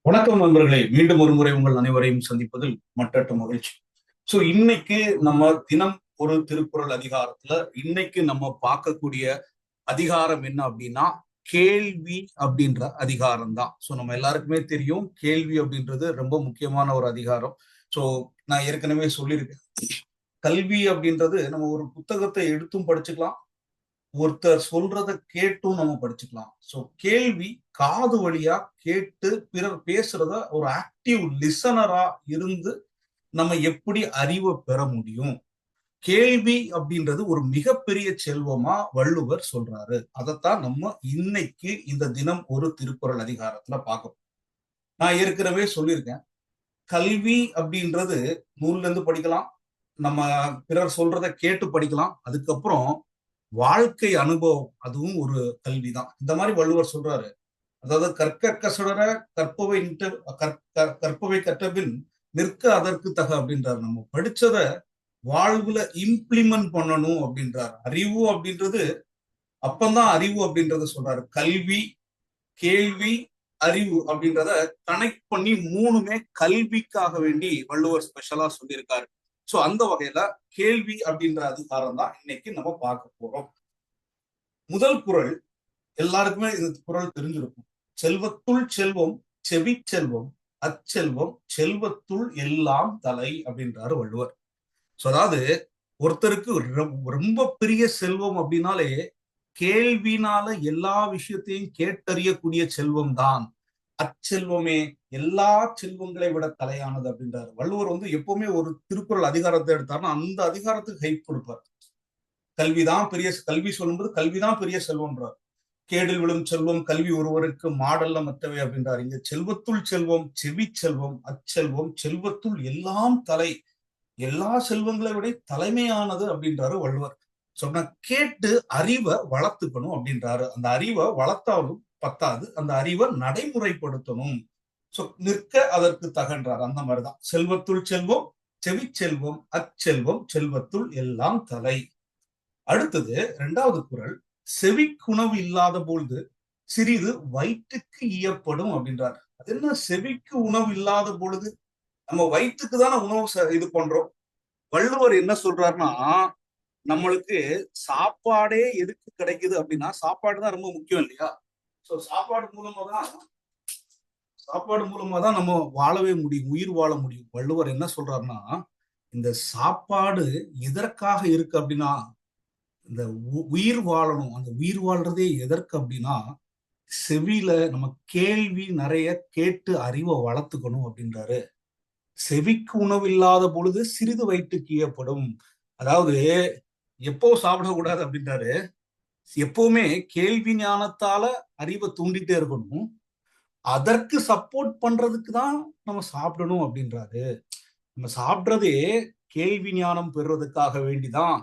வணக்கம் நண்பர்களே, மீண்டும் ஒரு முறை உங்கள் அனைவரையும் சந்திப்பதில் மட்டற்ற மகிழ்ச்சி. இன்னைக்கு நம்ம தினம் ஒரு திருக்குறள் அதிகாரத்துல இன்னைக்கு நம்ம பார்க்கக்கூடிய அதிகாரம் என்ன அப்படின்னா, கேள்வி அப்படின்ற அதிகாரம் தான். நம்ம எல்லாருக்குமே தெரியும், கேள்வி அப்படின்றது ரொம்ப முக்கியமான ஒரு அதிகாரம். சோ நான் ஏற்கனவே சொல்லியிருக்கேன், கல்வி அப்படின்றது நம்ம ஒரு புத்தகத்தை எடுத்தும் படிச்சுக்கலாம், ஒருத்தர் சொல்றத கேட்டும் நம்ம படிச்சுக்கலாம். கேள்வி காது வழியா கேட்டு பிறர் பேசுறத ஒரு ஆக்டிவ் லிசனரா இருந்து நம்ம எப்படி அறிவை பெற முடியும்? கேள்வி அப்படின்றது ஒரு மிகப்பெரிய செல்வமா வள்ளுவர் சொல்றாரு. அதைத்தான் நம்ம இன்னைக்கு இந்த தினம் ஒரு திருக்குறள் அதிகாரத்துல பார்க்கணும். நான் ஏற்கனவே சொல்லியிருக்கேன், கல்வி அப்படின்றது நூல்ல இருந்து படிக்கலாம், நம்ம பிறர் சொல்றத கேட்டு படிக்கலாம், அதுக்கப்புறம் வாழ்க்கை அனுபவம் அதுவும் ஒரு கல்விதான். இந்த மாதிரி வள்ளுவர் சொல்றாரு. அதாவது கற்க கசடர கற்பவை கற்பவை கற்றபின் நிற்க அதற்கு தக அப்படின்றாரு. நம்ம படிச்சத வாழ்வுல இம்ப்ளிமெண்ட் பண்ணணும் அப்படின்றாரு. அறிவு அப்படின்றது அப்பந்தான் அறிவு அப்படின்றத சொல்றாரு. கல்வி, கேள்வி, அறிவு அப்படின்றத கனெக்ட் பண்ணி மூணுமே கல்விக்காக வேண்டி வள்ளுவர் ஸ்பெஷலா சொல்லியிருக்காரு. அந்த வகையில கேள்வி அப்படின்ற அதிகாரம் தான் இன்னைக்கு நம்ம பார்க்க போறோம். முதல் குறள் எல்லாருக்குமே இந்த குறள் தெரிஞ்சிருக்கும். செல்வத்துள் செல்வம் செவி செல்வம் அச்செல்வம் செல்வத்துள் எல்லாம் தலை அப்படின்றாரு வள்ளுவர். அதாவது ஒருத்தருக்கு ரொம்ப பெரிய செல்வம் அப்படின்னாலே கேள்வினால எல்லா விஷயத்தையும் கேட்டறியக்கூடிய செல்வம் தான். அச்செல்வமே எல்லா செல்வங்களை விட தலையானது அப்படின்றாரு வள்ளுவர். எப்பவுமே ஒரு திருக்குறள் அதிகாரத்தை எடுத்தாருன்னா அந்த அதிகாரத்துக்கு ஹைப் கொடுப்பார். கல்விதான் பெரிய கல்வி சொல்லும்போது கல்விதான் பெரிய செல்வம்ன்றார். கேடில் விழும் செல்வம் கல்வி ஒருவருக்கு மாடல்ல மற்றவை அப்படின்றார். இங்க செல்வத்துள் செல்வம் செவி செல்வம் அச்செல்வம் செல்வத்துள் எல்லாம் தலை, எல்லா செல்வங்களை விட தலைமையானது அப்படின்றாரு வள்ளுவர். சொன்ன கேட்டு அறிவை வளர்த்துக்கணும் அப்படின்றாரு. அந்த அறிவை வளர்த்தாலும் பத்தாது, அந்த அறிவை நடைமுறைப்படுத்தணும். நிற்க அதற்கு தகன்றார். அந்த மாதிரிதான் செல்வத்துள் செல்வம் செவி செல்வம் அச்செல்வம் செல்வத்துள் எல்லாம் தலை. அடுத்தது இரண்டாவது குறள், செவிக்குணவு இல்லாத பொழுது சிறிது வயிற்றுக்கு ஈயப்படும் அப்படின்றார். அது என்ன, செவிக்கு உணவு இல்லாத பொழுது? நம்ம வயிற்றுக்கு தானே உணவு இது பண்றோம். வள்ளுவர் என்ன சொல்றாருன்னா, நம்மளுக்கு சாப்பாடே எதுக்கு கிடைக்குது அப்படின்னா சாப்பாடு தான் ரொம்ப முக்கியம் இல்லையா? சாப்பாடு மூலமா தான் நம்ம வாழவே முடியும், உயிர் வாழ முடியும். வள்ளுவர் என்ன சொல்றாருன்னா, இந்த சாப்பாடு எதற்காக இருக்கு அப்படின்னா, இந்த உயிர் வாழணும். அந்த உயிர் வாழ்றதே எதற்கு அப்படின்னா, செவியில நம்ம கேள்வி நிறைய கேட்டு அறிவை வளர்த்துக்கணும் அப்படின்றாரு. செவிக்கு உணவு இல்லாத பொழுது சிறிது வயிற்றுக்கு ஈயப்படும். அதாவது எப்போ சாப்பிடக்கூடாது அப்படின்றாரு, எப்பவுமே கேள்வி ஞானத்தால அறிவை தூண்டிட்டே இருக்கணும், அதற்கு சப்போர்ட் பண்றதுக்கு தான் நம்ம சாப்பிடணும் அப்படின்றாரு. நம்ம சாப்பிட்றதே கேள்வி ஞானம் பெறுறதுக்காக வேண்டிதான்.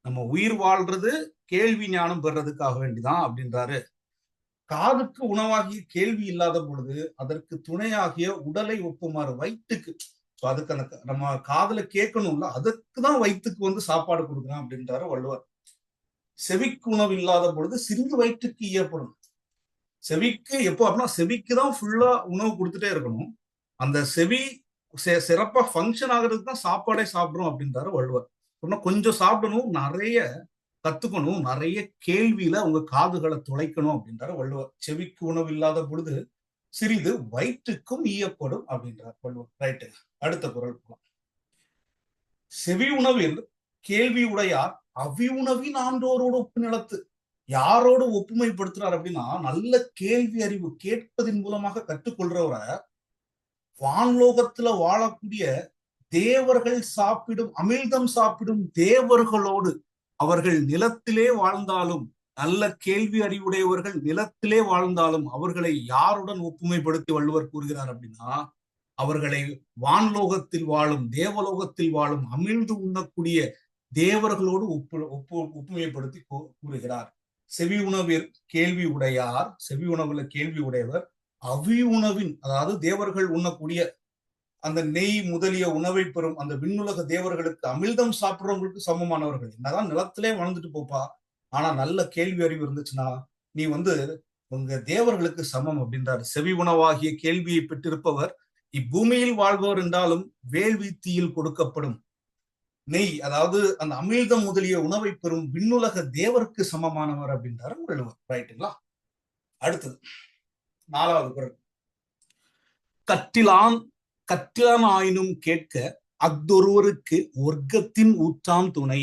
நம்ம உயிர் வாழ்றது கேள்வி ஞானம் பெறுறதுக்காக வேண்டிதான் அப்படின்றாரு. காதுக்கு உணவாகிய கேள்வி இல்லாத பொழுது அதற்கு துணையாகிய உடலை ஒப்புமாறு வயிற்றுக்கு, அதுக்கு அந்த நம்ம காதுல கேட்கணும்ல, அதுக்குதான் வயிற்றுக்கு சாப்பாடு கொடுக்குறான் அப்படின்றாரு வள்ளுவர். செவிக்கு உணவு இல்லாத பொழுது சிறிது வயிற்றுக்கு ஈயப்படும். செவிக்கு எப்போ அப்படின்னா செவிக்கு தான் ஃபுல்லா உணவு கொடுத்துட்டே இருக்கணும். அந்த செவி சிறப்பா ஃபங்க்ஷன் ஆகிறதுக்கு தான் சாப்பாடே சாப்பிடுறோம் அப்படின்றாரு வள்ளுவர். கொஞ்சம் சாப்பிடணும், நிறைய கத்துக்கணும், நிறைய கேள்வியில உங்க காதுகளை துளைக்கணும் அப்படின்றாரு வள்ளுவர். செவிக்கு உணவு இல்லாத பொழுது சிறிது வயிற்றுக்கும் ஈயப்படும் அப்படின்றார் வள்ளுவர். ரைட்டு. அடுத்த குறள் போலாம். செவி உணவில் கேள்வி உடையார் அவி உணவின் ஆண்டோரோடு ஒப்பு நிலத்து. யாரோடு ஒப்புமைப்படுத்துறார் அப்படின்னா, நல்ல கேள்வி அறிவு கேட்பதின் மூலமாக கற்றுக்கொள்றவரை வான்லோகத்துல வாழக்கூடிய தேவர்கள் சாப்பிடும் அமிழ்தம் சாப்பிடும் தேவர்களோடு, அவர்கள் நிலத்திலே வாழ்ந்தாலும், நல்ல கேள்வி அறிவுடையவர்கள் நிலத்திலே வாழ்ந்தாலும் அவர்களை யாருடன் ஒப்புமைப்படுத்தி வள்ளுவர் கூறுகிறார் அப்படின்னா, அவர்களை வான்லோகத்தில் வாழும் தேவலோகத்தில் வாழும் அமிழ்ந்து உண்ணக்கூடிய தேவர்களோடு ஒப்புமைப்படுத்தி கூறுகிறார். செவி உணவில் கேள்வி உடையார், செவி உணவுல கேள்வி உடையவர், அவி உணவின், அதாவது தேவர்கள் உண்ணக்கூடிய அந்த நெய் முதலிய உணவை பெறும் அந்த விண்ணுலக தேவர்களுக்கு அமிழ்தம் சாப்பிடுறவங்களுக்கு சமமானவர்கள். என்னதான் நிலத்திலே வாழ்ந்துட்டு போப்பா, ஆனா நல்ல கேள்வி அறிவு இருந்துச்சுன்னா நீ உங்க தேவர்களுக்கு சமம் அப்படின்றார். செவி உணவாகிய கேள்வியை பெற்றிருப்பவர் இப்பூமியில் வாழ்பவர் என்றாலும் வேள்வி தீயில் கொடுக்கப்படும் நெய், அதாவது அந்த அமிழ்தம் முதலிய உணவை பெறும் விண்ணுலக தேவருக்கு சமமானவர் அப்படின்றாரு வள்ளுவர். ரைட்டுங்களா? அடுத்தது 4வது குறள். கற்றிலான் கற்றிலான் ஆயினும் கேட்க அஃதொருவருக்கு ஒர்க்கத்தின் ஊற்றாம் துணை.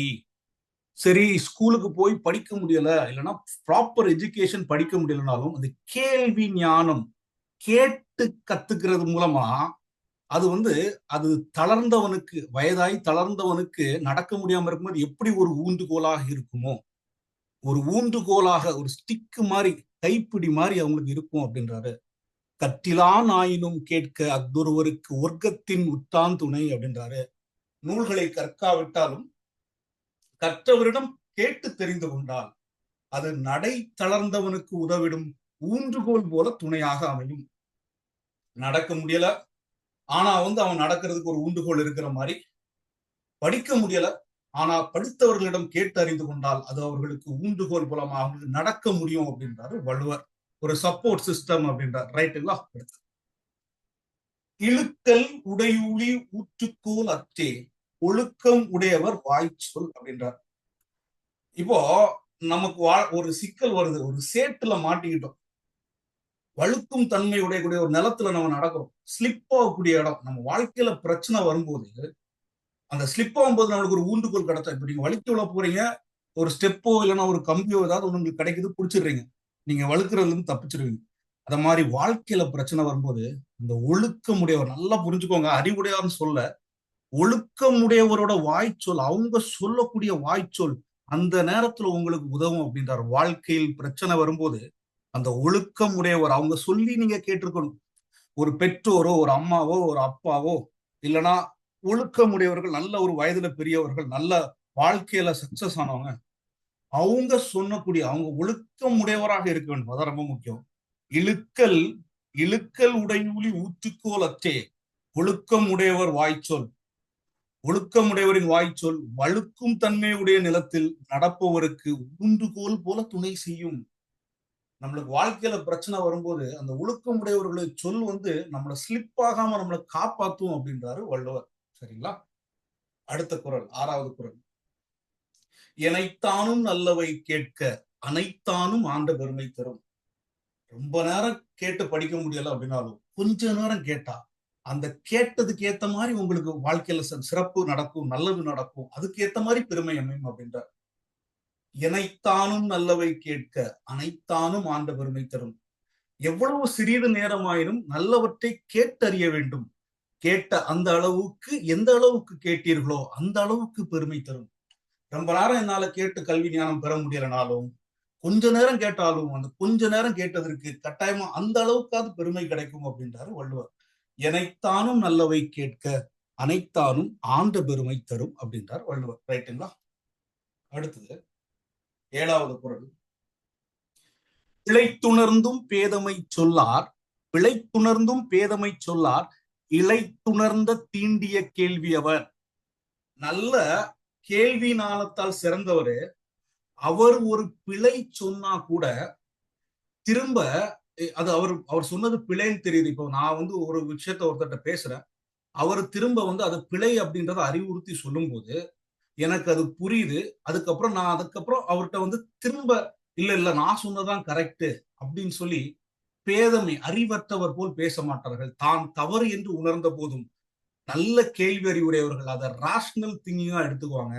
சரி, ஸ்கூலுக்கு போய் படிக்க முடியல, இல்லைன்னா ப்ராப்பர் எஜுகேஷன் படிக்க முடியலனாலும் அந்த கேள்வி ஞானம் கேட்டு கத்துக்கிறது மூலமா அது தளர்ந்தவனுக்கு, வயதாய் தளர்ந்தவனுக்கு நடக்க முடியாம இருக்கும்போது எப்படி ஒரு ஊன்றுகோலாக இருக்குமோ, ஒரு ஊன்றுகோலாக, ஒரு ஸ்டிக்கு மாதிரி, கைப்பிடி மாதிரி அவங்களுக்கு இருக்கும் அப்படின்றாரு. கற்றிலான் ஆயினும் கேட்க அஃதொருவருக்கு ஒர்க்கத்தின் உற்றான் துணை அப்படின்றாரு. நூல்களை கற்காவிட்டாலும் கற்றவரிடம் கேட்டு தெரிந்து கொண்டால் அது நடை தளர்ந்தவனுக்கு உதவிடும் ஊன்றுகோல் போல துணையாக அமையும். நடக்க முடியல, ஆனா அவன் நடக்கிறதுக்கு ஒரு ஊன்றுகோல் இருக்கிற மாதிரி, படிக்க முடியல ஆனா படித்தவர்களிடம் கேட்டு அறிந்து கொண்டால் அது அவர்களுக்கு ஊன்றுகோல் மூலமா அவங்களுக்கு நடக்க முடியும் அப்படின்றாரு வள்ளுவர். ஒரு சப்போர்ட் சிஸ்டம் அப்படின்றார். ரைட்டுங்களா? இழுக்கல் உடையூழி ஊற்றுக்கோல் அற்றே ஒழுக்கம் உடையவர் வாய்ச்சொல் அப்படின்றார். இப்போ நமக்கு ஒரு சிக்கல் வருது, ஒரு சேட்டுல மாட்டிக்கிட்டோம், வழுக்கும் தன்மை உடையக்கூடிய ஒரு நிலத்துல நம்ம நடக்கிறோம், ஸ்லிப் ஆகக்கூடிய இடம். நம்ம வாழ்க்கையில பிரச்சனை வரும்போது அந்த ஸ்லிப் ஆகும்போது நம்மளுக்கு ஒரு ஊன்றுகோல் கிடைச்சா, இப்ப நீங்க வழுக்கி விழ போறீங்க, ஒரு ஸ்டெப்போ இல்லைன்னா ஒரு கம்பியோ ஏதாவது ஒண்ணு உங்களுக்கு கிடைக்குது, பிடிச்சிடுறீங்க, நீங்க வழுக்குறதுல இருந்து தப்பிச்சிருவீங்க. அத மாதிரி வாழ்க்கையில பிரச்சனை வரும்போது இந்த ஒழுக்கமுடையவர், நல்லா புரிஞ்சுக்கோங்க, அறிவுடையார்னு சொல்ல, ஒழுக்கமுடையவரோட வாய்ச்சொல், அவங்க சொல்லக்கூடிய வாய்ச்சொல் அந்த நேரத்துல உங்களுக்கு உதவும் அப்படின்றார். வாழ்க்கையில் பிரச்சனை வரும்போது அந்த ஒழுக்கம் உடையவர் அவங்க சொல்லி நீங்க கேட்டிருக்கணும். ஒரு பெற்றோரோ, ஒரு அம்மாவோ, ஒரு அப்பாவோ, இல்லைன்னா ஒழுக்கமுடையவர்கள், நல்ல ஒரு வயதுல பெரியவர்கள், நல்ல வாழ்க்கையில சக்சஸ் ஆனவங்க, அவங்க சொன்னக்கூடிய, அவங்க ஒழுக்கம் உடையவராக இருக்க வேண்டும். அதான் ரொம்ப முக்கியம். இழுக்கல் இழுக்கல் உடையூழி ஊற்றுக்கோல் அற்றே ஒழுக்கம் உடையவர் வாய்ச்சொல். ஒழுக்கமுடையவரின் வாய்ச்சொல் வழுக்கும் தன்மையுடைய நிலத்தில் நடப்பவருக்கு ஊன்றுகோல் போல துணை செய்யும். நம்மளுக்கு வாழ்க்கையில பிரச்சனை வரும்போது அந்த ஒழுக்கமுடையவர்களுடைய சொல் நம்மளை ஸ்லிப் ஆகாம நம்மளை காப்பாத்தும் அப்படின்றாரு வள்ளுவர். சரிங்களா? அடுத்த குறள், 6வது குறள். எனைத்தானும் நல்லவை கேட்க அனைத்தானும் ஆண்ட பெருமை தரும். ரொம்ப நேரம் கேட்டு படிக்க முடியல அப்படின்னாலும் கொஞ்ச நேரம் கேட்டா அந்த கேட்டதுக்கு ஏத்த மாதிரி உங்களுக்கு வாழ்க்கையில சிறப்பு நடக்கும், நல்லது நடக்கும், அதுக்கு ஏத்த மாதிரி பெருமை அமையும் அப்படின்றார். எனைத்தானும் நல்லவை கேட்க அனைத்தானும் ஆண்ட பெருமை தரும். எவ்வளவு சிறிது நேரமாயினும் நல்லவற்றை கேட்டறிய வேண்டும். கேட்ட அந்த அளவுக்கு, எந்த அளவுக்கு கேட்டீர்களோ அந்த அளவுக்கு பெருமை தரும். ரொம்ப நேரம் என்னால கேட்டு கல்வி ஞானம் பெற முடியலனாலும் கொஞ்ச நேரம் கேட்டாலும் அந்த கொஞ்ச நேரம் கேட்டதற்கு கட்டாயமா அந்த அளவுக்காவது பெருமை கிடைக்கும் அப்படின்றாரு வள்ளுவர். எனைத்தானும் நல்லவை கேட்க அனைத்தானும் ஆண்ட பெருமை தரும் அப்படின்றார் வள்ளுவர். ரைட்டுங்களா? அடுத்தது 7வது குறள். பிழைத்துணர்ந்தும் பேதமை சொல்லார், பிழைத்துணர்ந்தும் பேதமை சொல்லார் இழைத்துணர்ந்த தீண்டிய கேள்வி அவர். நல்ல கேள்வி ஞானத்தால் சிறந்தவரு, அவர் ஒரு பிழை சொன்னா கூட திரும்ப அது அவர் சொன்னது பிழைன்னு தெரியுது. இப்போ நான் ஒரு விஷயத்த ஒருத்தர்கிட்ட பேசுறேன், அவர் திரும்ப அது பிழை அப்படின்றத அறிவுறுத்தி சொல்லும் போது எனக்கு அது புரியுது. அதுக்கப்புறம் அவர்கிட்ட திரும்ப இல்ல இல்ல நான் சொன்னதான் கரெக்ட் அப்படின்னு சொல்லி, பேதமை, அறிவற்றவர் போல் பேச மாட்டார்கள். தான் தவறு என்று உணர்ந்த போதும் நல்ல கேள்வி அறிவுடையவர்கள் அதை ராஷனல் திங்கிங்கா எடுத்துக்குவாங்க.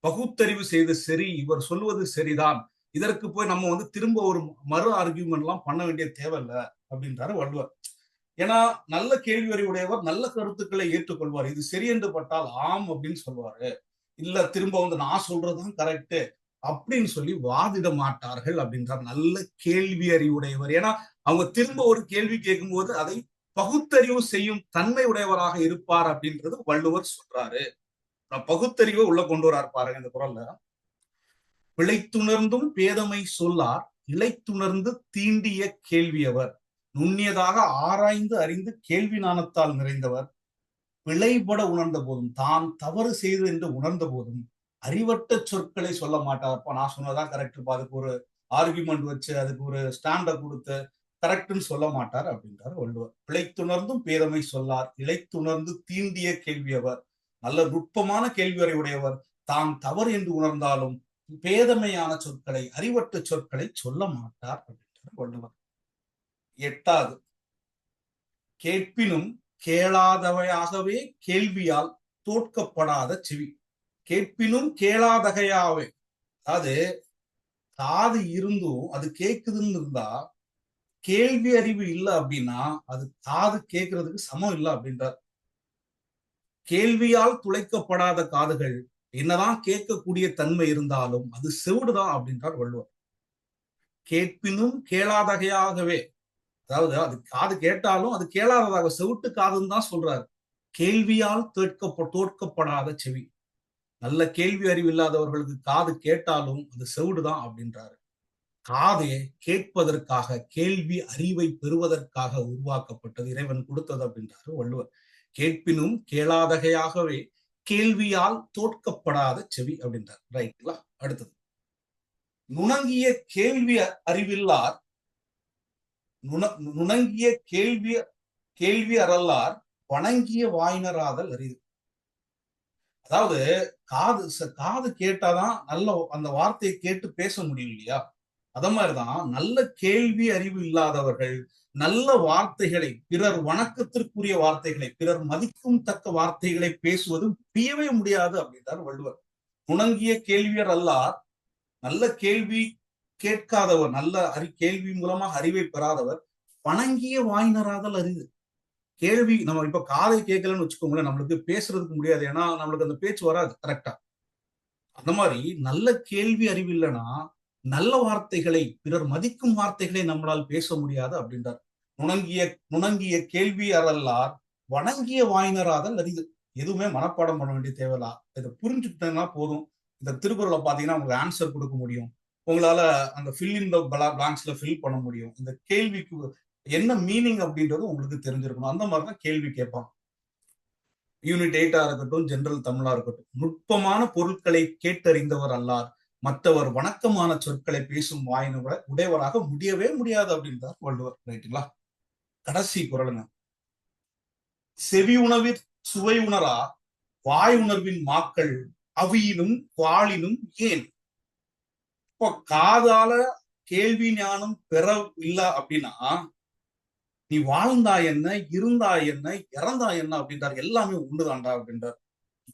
பகுத்தறிவு செய்து, சரி இவர் சொல்வது சரிதான், இதற்கு போய் நம்ம திரும்ப ஒரு மறு ஆர்கியூமெண்ட் எல்லாம் பண்ண வேண்டிய தேவையில்லை அப்படின்றாரு வள்ளுவர். ஏன்னா நல்ல கேள்வி அறிவுடையவர் நல்ல கருத்துக்களை ஏற்றுக்கொள்வார். இது சரி என்று பட்டால் ஆம் அப்படின்னு சொல்வாரு. இல்ல திரும்ப நான் சொல்றதுதான் கரெக்ட் அப்படின்னு சொல்லி வாதிட மாட்டார்கள் அப்படின்றார். நல்ல கேள்வி அறிவுடையவர். ஏன்னா அவங்க திரும்ப ஒரு கேள்வி கேட்கும் போது அதை பகுத்தறிவு செய்யும் தன்மை உடையவராக இருப்பார் அப்படின்றது வள்ளுவர் சொல்றாரு. பகுத்தறிவை உள்ள கொண்டு வராரு பாருங்க இந்த குறள்ல. பிழைத்துணர்ந்தும் பேதமை சொல்லார் இழைத்துணர்ந்து தீண்டிய கேள்வியவர். நுண்ணியதாக ஆராய்ந்து அறிந்து கேள்வி ஞானத்தால் நிறைந்தவர். பிழைபட உணர்ந்த போதும், தான் தவறு செய்து என்று உணர்ந்த போதும் அறிவட்ட சொற்களை சொல்ல மாட்டார்ப்பா, நான் சொன்னதான் கரெக்ட், அதுக்கு ஒரு ஆர்குமெண்ட் வச்சு அதுக்கு ஒரு ஸ்டாண்ட கொடுத்து கரெக்ட்னு சொல்ல மாட்டார் அப்படின்றார் வள்ளுவர். பிழைத்துணர்ந்தும் பேதமை சொல்லார், இழைத்துணர்ந்து தீண்டிய கேள்வியவர், நல்ல நுட்பமான கேள்வியறை உடையவர், தாம் தவறு என்று உணர்ந்தாலும் பேதமையான சொற்களை, அறிவற்ற சொற்களை சொல்ல மாட்டார் அப்படின்றார் வள்ளுவர். 8வது, கேட்பினும் கேளாதவையாகவே கேள்வியால் தோற்கப்படாத செவி. கேட்பினும் கேளாதகையாவே, அதாவது காது இருந்தும் அது கேக்குதுன்னு இருந்தா கேள்வி அறிவு இல்லை அப்படின்னா அது காது கேட்கறதுக்கு சமம் இல்லை அப்படின்றார். கேள்வியால் துளைக்கப்படாத காதுகள் என்னதான் கேட்கக்கூடிய தன்மை இருந்தாலும் அது செவிடுதான் அப்படின்றார் வள்ளுவர். கேட்பினும் கேளாதகையாகவே, அதாவது அது காது கேட்டாலும் அது கேளாததாக செவிட்டு காதுன்னு தான் சொல்றாரு. கேள்வியால் தோற்கப்படாத செவி. நல்ல கேள்வி அறிவு இல்லாதவர்களுக்கு காது கேட்டாலும் அது செவிடுதான் அப்படின்றாரு. காதே கேட்பதற்காக, கேள்வி அறிவை பெறுவதற்காக உருவாக்கப்பட்டது, இறைவன் கொடுத்தது அப்படின்றாரு வள்ளுவர். கேட்பினும் கேளாதகையாகவே கேள்வியால் தோற்கப்படாத செவி அப்படின்றார். ரைட்டுங்களா? அடுத்தது, நுணங்கிய கேள்வி அறிவில்லார், நுணங்கிய கேள்வி அறல்லார் வணங்கிய வாயினராதல் அரிது. அதாவது காது கேட்டாதான் நல்ல அந்த வார்த்தையை கேட்டு பேச முடியும் இல்லையா? அத மாதிரிதான் நல்ல கேள்வி அறிவு இல்லாதவர்கள் நல்ல வார்த்தைகளை, பிறர் வணக்கத்திற்குரிய வார்த்தைகளை, பிறர் மதிக்கும் தக்க வார்த்தைகளை பேசுவது புரியவே முடியாது அப்படின்றார் வள்ளுவர். நுணங்கிய கேள்வியர் அல்லார், நல்ல கேள்வி கேட்காதவர், நல்ல கேள்வி மூலமாக அறிவை பெறாதவர் வணங்கிய வாயினராதல் அரிது. கேள்வி நம்ம இப்ப காதை கேட்கலன்னு வச்சுக்கோங்களேன், நம்மளுக்கு பேசுறதுக்கு முடியாது, ஏன்னா நம்மளுக்கு அந்த பேச்சு வராது கரெக்டா. அந்த மாதிரி நல்ல கேள்வி அறிவு இல்லைன்னா நல்ல வார்த்தைகளை, பிறர் மதிக்கும் வார்த்தைகளை நம்மளால் பேச முடியாது அப்படின்றார். நுணங்கிய கேள்வி அறல்லார் வணங்கிய வாயினராதல் அரிது. எதுவுமே மனப்பாடம் பண்ண வேண்டிய தேவையில்ல, இதை புரிஞ்சுக்கிட்டேன்னா போதும். இந்த திருக்குறளை பார்த்தீங்கன்னா உங்களுக்கு ஆன்சர் கொடுக்க முடியும், உங்களால அந்த ஃபில் இன் த பிளாங்க்ஸ்ல ஃபில் பண்ண முடியும். இந்த கேள்விக்கு என்ன மீனிங் அப்படின்றது உங்களுக்கு தெரிஞ்சிருக்கணும். அந்த மாதிரிதான் கேள்வி கேட்பான். யூனிட் 8 இருக்கட்டும், ஜெனரல் தமிழா இருக்கட்டும், நுட்பமான பொருட்களை கேட்டறிந்தவர் அல்லார் மற்றவர் வணக்கமான சொற்களை பேசும் வாயினோட உடையவராக முடியவே முடியாது அப்படின்றார் வள்ளுவர். ரைட்டுங்களா? கடைசி குறளுங்க, செவி உணவிற் சுவை உணரா வாய் உணர்வின் மாக்கள் அவியினும் வாளினும் ஏன். இப்போ காதால கேள்வி ஞானம் பெற இல்லை அப்படின்னா நீ வாழ்ந்தா என்ன, இருந்தா என்ன, இறந்தா என்ன அப்படின்றார். எல்லாமே ஒண்ணுதான்டா அப்படின்றார்.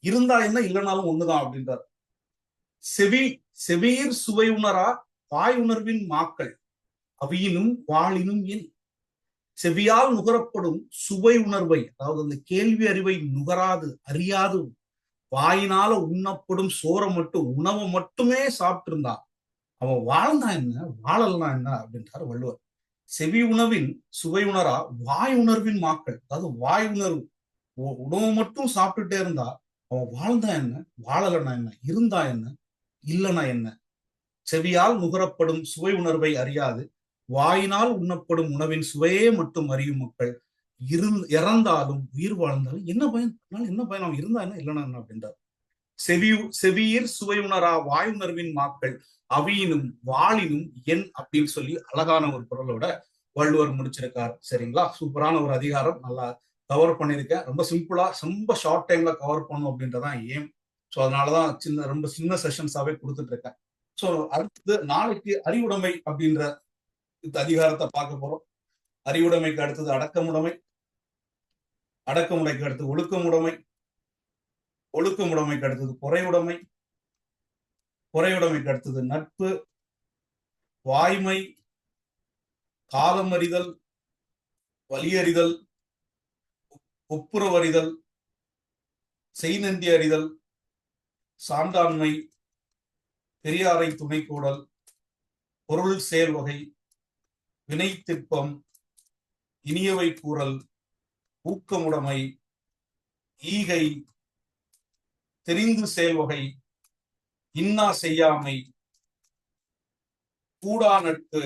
இருந்தா என்ன, இல்லைனாலும் ஒண்ணுதான் அப்படின்றார். செவியிர் சுவை உணரா வாய் உணர்வின் மாக்கள் அவியினும் வாளினும் என். செவியால் நுகரப்படும் சுவை உணர்வை, அதாவது அந்த கேள்வி அறிவை நுகராது, அறியாது, வாயினால உண்ணப்படும் சோறை மட்டும், உணவை மட்டுமே சாப்பிட்டு இருந்தா அவன் வாழ்ந்தா என்ன, வாழலாம் என்ன அப்படின்றார் வள்ளுவர். செவி உணவின் சுவை உணரா வாய் உணர்வின் மாக்கள், அதாவது வாய் உணர்வு, உணவு மட்டும் சாப்பிட்டுட்டே இருந்தா அவன் வாழ்ந்தா என்ன, வாழலன்னா என்ன, இருந்தா என்ன, இல்லைனா என்ன. செவியால் நுகரப்படும் சுவை உணர்வை அறியாது வாயினால் உண்ணப்படும் உணவின் சுவையே மட்டும் அறியும் மக்கள் இறந்தாலும் உயிர் வாழ்ந்தாலும் என்ன பயன், என்ன பயன், அவன் இருந்தா என்ன, இல்லைனா என்ன அப்படின்றார். செவியிர் சுவை உணரா வாய் உணர்வின் மாக்கள் அவியினும் வாளினும் என் அப்படின்னு சொல்லி அழகான ஒரு குரலோட வள்ளுவர் முடிச்சிருக்கார். சரிங்களா? சூப்பரான ஒரு அதிகாரம், நல்லா கவர் பண்ணியிருக்கேன். ரொம்ப சிம்பிளா, ரொம்ப ஷார்ட் டைம்ல கவர் பண்ணும் அப்படின்றதான் ஏம். ஸோ அதனாலதான் ரொம்ப சின்ன செஷன்ஸாவே கொடுத்துட்டு இருக்கேன். ஸோ அடுத்தது நாளைக்கு அறிவுடைமை அப்படின்ற இந்த அதிகாரத்தை பார்க்க போறோம். அறிவுடைமைக்கு அடுத்தது அடக்கமுடைமை, அடக்கமுடைக்கு அடுத்தது ஒழுக்கமுடைமை, ஒழுக்கமுடைமைக்கு அடுத்தது பொறையுடைமை, பொறையுடைமைக்கு அடுத்தது நட்பு, வாய்மை, காலம் அறிதல், வலியறிதல், ஒப்புரவறிதல், செய்நந்தி அறிதல், சான்றாண்மை, பெரியாரை துணை கூடல், பொருள் செயல்வகை, வினை திட்பம், இனியவை கூறல், ஊக்கமுடைமை, ஈகை, தெரிந்து செயல்வகை, இன்னா செய்யாமை, கூடா நட்பு.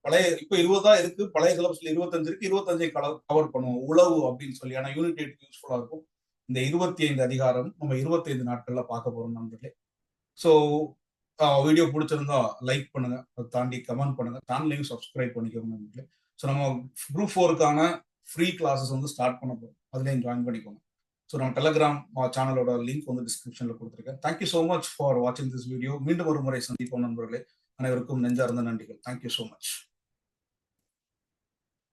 பழைய இப்ப 20 தான் இருக்கு, பழைய சிலபஸ்ல 25 இருக்கு. 25 கவர் பண்ணுவோம். உளவு அப்படின்னு சொல்லி, ஆனா யூனிட் 8 யூஸ்ஃபுல்லா இருக்கும். இந்த 25 அதிகாரம் நம்ம 25 நாட்கள்ல பார்க்க போறோம் நண்பர்களே. ஸோ வீடியோ பிடிச்சிருந்தா லைக் பண்ணுங்க, அதை தாண்டி கமெண்ட் பண்ணுங்க, சேனலையும் சப்ஸ்கிரைப் பண்ணிக்கோங்க. ஸோ நம்ம குரூப் 4க்கான ஃப்ரீ கிளாஸஸ் வந்து ஸ்டார்ட் பண்ண போகிறோம், அதுலேயும் ஜாயின் பண்ணிக்கோங்க. ஸோ நம்ம டெலகிராம் சேனலோட லிங்க் வந்து டிஸ்கிரிப்ஷன்ல கொடுத்துருக்கேன். தேங்க்யூ ஸோ மச் ஃபார் வாட்சிங் திஸ் வீடியோ. மீண்டும் ஒரு முறை சந்திப்போம் நண்பர்களே. அனைவருக்கும் நெஞ்சார்ந்த நன்றிகள். Thank you so much.